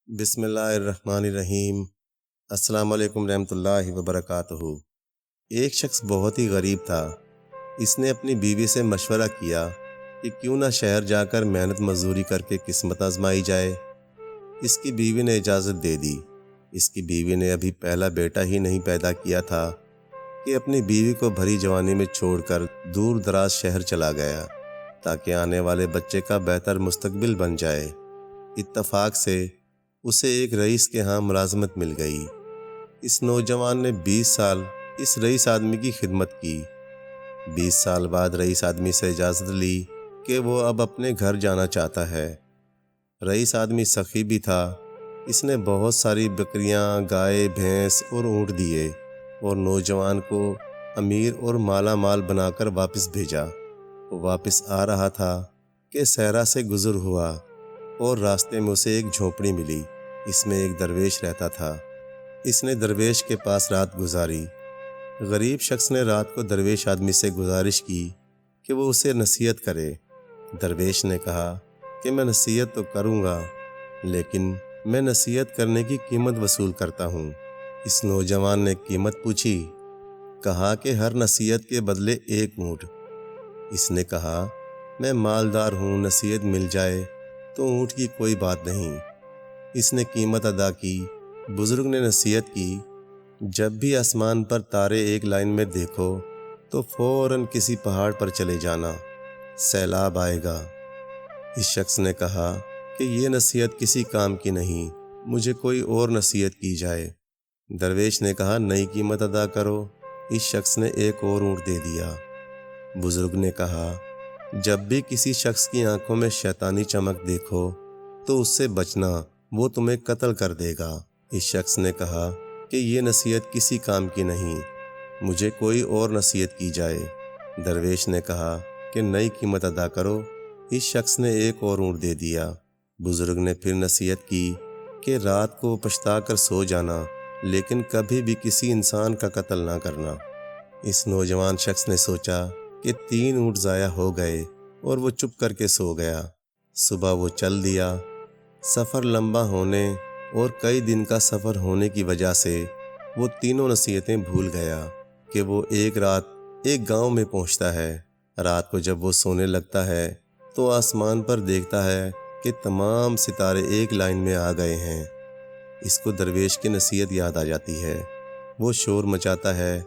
بسم اللہ الرحمن الرحیم۔ السلام علیکم رحمۃ اللہ وبرکاتہ۔ ایک شخص بہت ہی غریب تھا۔ اس نے اپنی بیوی سے مشورہ کیا کہ کیوں نہ شہر جا کر محنت مزدوری کر کے قسمت آزمائی جائے۔ اس کی بیوی نے اجازت دے دی۔ اس کی بیوی نے ابھی پہلا بیٹا ہی نہیں پیدا کیا تھا کہ اپنی بیوی کو بھری جوانی میں چھوڑ کر دور دراز شہر چلا گیا تاکہ آنے والے بچے کا بہتر مستقبل بن جائے۔ اتفاق سے اسے ایک رئیس کے ہاں ملازمت مل گئی۔ اس نوجوان نے 20 سال اس رئیس آدمی کی خدمت کی۔ 20 سال بعد رئیس آدمی سے اجازت لی کہ وہ اب اپنے گھر جانا چاہتا ہے۔ رئیس آدمی سخی بھی تھا۔ اس نے بہت ساری بکریاں، گائے، بھینس اور اونٹ دیے اور نوجوان کو امیر اور مالا مال بنا کر واپس بھیجا۔ وہ واپس آ رہا تھا کہ صحرا سے گزر ہوا اور راستے میں اسے ایک جھونپڑی ملی۔ اس میں ایک درویش رہتا تھا۔ اس نے درویش کے پاس رات گزاری۔ غریب شخص نے رات کو درویش آدمی سے گزارش کی کہ وہ اسے نصیحت کرے۔ درویش نے کہا کہ میں نصیحت تو کروں گا، لیکن میں نصیحت کرنے کی قیمت وصول کرتا ہوں۔ اس نوجوان نے قیمت پوچھی۔ کہا کہ ہر نصیحت کے بدلے 1 اونٹ۔ اس نے کہا میں مالدار ہوں، نصیحت مل جائے تو اونٹ کی کوئی بات نہیں۔ اس نے قیمت ادا کی۔ بزرگ نے نصیحت کی، جب بھی آسمان پر تارے ایک لائن میں دیکھو تو فوراً کسی پہاڑ پر چلے جانا، سیلاب آئے گا۔ اس شخص نے کہا کہ یہ نصیحت کسی کام کی نہیں، مجھے کوئی اور نصیحت کی جائے۔ درویش نے کہا نئی قیمت ادا کرو۔ اس شخص نے 1 اور اونٹ دے دیا۔ بزرگ نے کہا جب بھی کسی شخص کی آنکھوں میں شیطانی چمک دیکھو تو اس سے بچنا، وہ تمہیں قتل کر دے گا۔ اس شخص نے کہا کہ یہ نصیحت کسی کام کی نہیں، مجھے کوئی اور نصیحت کی جائے۔ درویش نے کہا کہ نئی قیمت ادا کرو۔ اس شخص نے 1 اور اونٹ دے دیا۔ بزرگ نے پھر نصیحت کی کہ رات کو پچھتا کر سو جانا، لیکن کبھی بھی کسی انسان کا قتل نہ کرنا۔ اس نوجوان شخص نے سوچا کہ 3 اونٹ ضائع ہو گئے اور وہ چپ کر کے سو گیا۔ صبح وہ چل دیا۔ سفر لمبا ہونے اور کئی دن کا سفر ہونے کی وجہ سے وہ تینوں نصیحتیں بھول گیا کہ وہ ایک رات ایک گاؤں میں پہنچتا ہے۔ رات کو جب وہ سونے لگتا ہے تو آسمان پر دیکھتا ہے کہ تمام ستارے ایک لائن میں آ گئے ہیں۔ اس کو درویش کی نصیحت یاد آ جاتی ہے۔ وہ شور مچاتا ہے،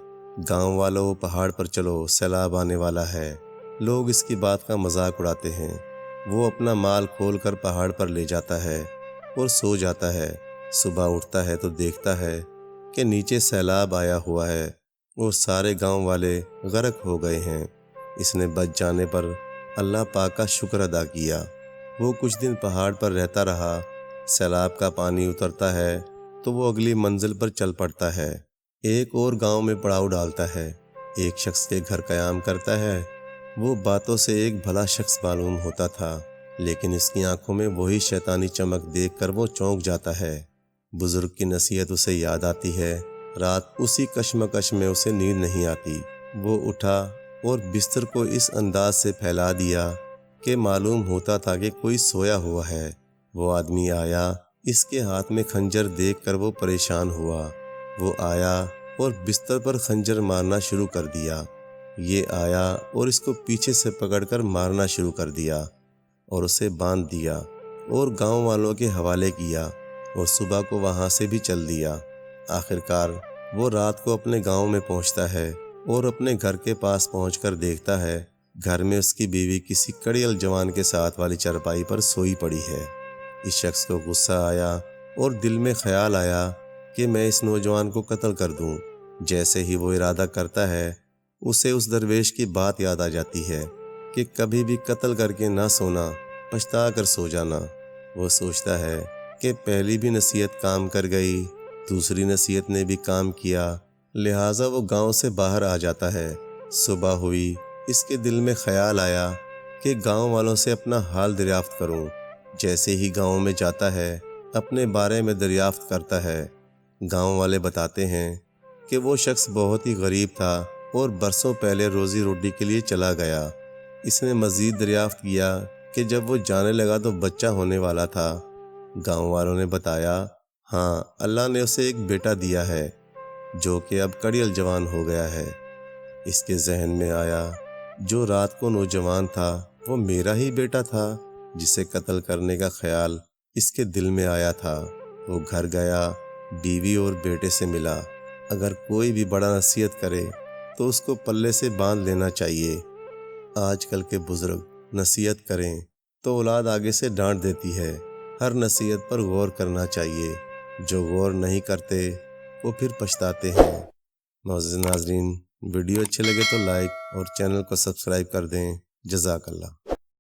گاؤں والوں پہاڑ پر چلو، سیلاب آنے والا ہے۔ لوگ اس کی بات کا مذاق اڑاتے ہیں۔ وہ اپنا مال کھول کر پہاڑ پر لے جاتا ہے اور سو جاتا ہے۔ صبح اٹھتا ہے تو دیکھتا ہے کہ نیچے سیلاب آیا ہوا ہے اور سارے گاؤں والے غرق ہو گئے ہیں۔ اس نے بچ جانے پر اللہ پاک کا شکر ادا کیا۔ وہ کچھ دن پہاڑ پر رہتا رہا۔ سیلاب کا پانی اترتا ہے تو وہ اگلی منزل پر چل پڑتا ہے۔ ایک اور گاؤں میں پڑاؤ ڈالتا ہے۔ ایک شخص کے گھر قیام کرتا ہے۔ وہ باتوں سے ایک بھلا شخص معلوم ہوتا تھا، لیکن اس کی آنکھوں میں وہی شیطانی چمک دیکھ کر وہ چونک جاتا ہے۔ بزرگ کی نصیحت اسے یاد آتی ہے۔ رات اسی کشمکش میں اسے نیند نہیں آتی۔ وہ اٹھا اور بستر کو اس انداز سے پھیلا دیا کہ معلوم ہوتا تھا کہ کوئی سویا ہوا ہے۔ وہ آدمی آیا۔ اس کے ہاتھ میں خنجر دیکھ کر وہ پریشان ہوا۔ وہ آیا اور بستر پر خنجر مارنا شروع کر دیا۔ یہ آیا اور اس کو پیچھے سے پکڑ کر مارنا شروع کر دیا اور اسے باندھ دیا اور گاؤں والوں کے حوالے کیا اور صبح کو وہاں سے بھی چل دیا۔ آخرکار وہ رات کو اپنے گاؤں میں پہنچتا ہے اور اپنے گھر کے پاس پہنچ کر دیکھتا ہے گھر میں اس کی بیوی کسی کڑیل جوان کے ساتھ والی چرپائی پر سوئی پڑی ہے۔ اس شخص کو غصہ آیا اور دل میں خیال آیا کہ میں اس نوجوان کو قتل کر دوں۔ جیسے ہی وہ ارادہ کرتا ہے، اسے اس درویش کی بات یاد آ جاتی ہے کہ کبھی بھی قتل کر کے نہ سونا، پچھتا کر سو جانا۔ وہ سوچتا ہے کہ پہلی بھی نصیحت کام کر گئی، دوسری نصیحت نے بھی کام کیا، لہٰذا وہ گاؤں سے باہر آ جاتا ہے۔ صبح ہوئی۔ اس کے دل میں خیال آیا کہ گاؤں والوں سے اپنا حال دریافت کروں۔ جیسے ہی گاؤں میں جاتا ہے، اپنے بارے میں دریافت کرتا ہے۔ گاؤں والے بتاتے ہیں کہ وہ شخص بہت ہی غریب تھا اور برسوں پہلے روزی روٹی کے لیے چلا گیا۔ اس نے مزید دریافت کیا کہ جب وہ جانے لگا تو بچہ ہونے والا تھا۔ گاؤں والوں نے بتایا، ہاں اللہ نے اسے ایک بیٹا دیا ہے جو کہ اب کڑیل جوان ہو گیا ہے۔ اس کے ذہن میں آیا جو رات کو نوجوان تھا وہ میرا ہی بیٹا تھا جسے قتل کرنے کا خیال اس کے دل میں آیا تھا۔ وہ گھر گیا، بیوی اور بیٹے سے ملا۔ اگر کوئی بھی بڑا نصیحت کرے تو اس کو پلے سے باندھ لینا چاہیے۔ آج کل کے بزرگ نصیحت کریں تو اولاد آگے سے ڈانٹ دیتی ہے۔ ہر نصیحت پر غور کرنا چاہیے، جو غور نہیں کرتے وہ پھر پچھتاتے ہیں۔ معزز ناظرین، ویڈیو اچھے لگے تو لائک اور چینل کو سبسکرائب کر دیں۔ جزاک اللہ۔